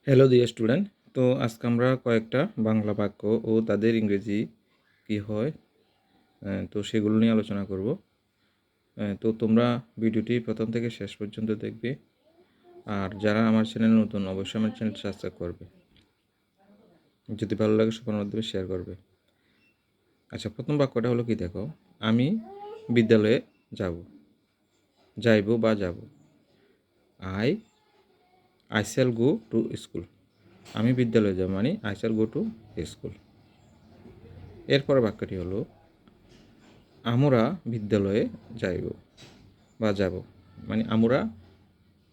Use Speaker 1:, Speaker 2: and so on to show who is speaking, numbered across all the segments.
Speaker 1: Hello dear student. তো আজকে আমরা কয়েকটা বাংলা বাক্য ও তাদের ইংরেজি কী হয় তো সেগুলো নিয়ে আলোচনা করব। তো তোমরা ভিডিওটি প্রথম থেকে শেষ পর্যন্ত দেখবে, আর যারা আমার চ্যানেল নতুন অবশ্যই আমার চ্যানেল সাবস্ক্রাইব করবে, যদি ভালো লাগে সবার মাধ্যমে শেয়ার করবে। আচ্ছা, প্রথম বাক্যটা হলো কি দেখো, আমি বিদ্যালয়ে যাইব বা যাব। I I shall go to school. আমি বিদ্যালয়ে যাব মানে I shall go to school. এরপর বাক্যটি হলো আমরা বিদ্যালয়ে যাইব বা যাব, মানে আমরা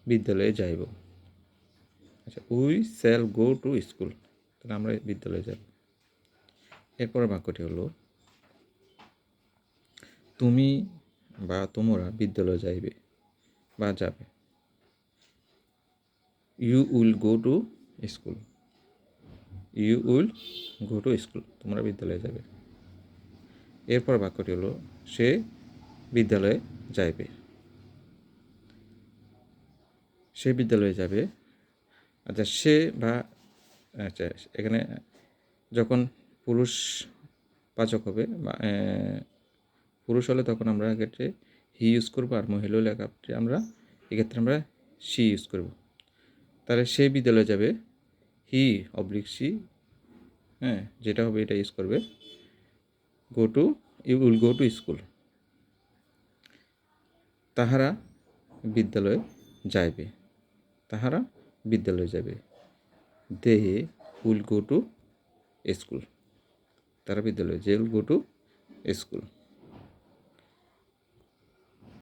Speaker 1: বিদ্যালয়ে যাইব। আচ্ছা, we shall go to school, তাহলে আমরা বিদ্যালয়ে যাব। এরপর বাক্যটি হলো তুমি বা তোমরা বিদ্যালয়ে যাইবে বা যাবে। You will go to school. You will go to school, তোমরা বিদ্যালয়ে যাবে। এরপর বাক্যটি হলো সে বিদ্যালয়ে যাইবে। সে বিদ্যালয়ে যাবে। আচ্ছা, সে বা আচ্ছা, এখানে যখন পুরুষ বাচক হবে বা পুরুষ হলে তখন আমরা এক্ষেত্রে হি ইউজ করবো, আর মহিলা হলে আমরা এক্ষেত্রে আমরা সি ইউজ করব। তাহলে সে বিদ্যালয়ে যাবে, হি অবলিক সি, যেটা হবে এটা ইউজ করবে। Go to, you will go to school. তাহারা বিদ্যালয়ে যাইবে। তাহারা বিদ্যালয়ে যাবে। They will go to school. তারা বিদ্যালয়ে, they will go to school.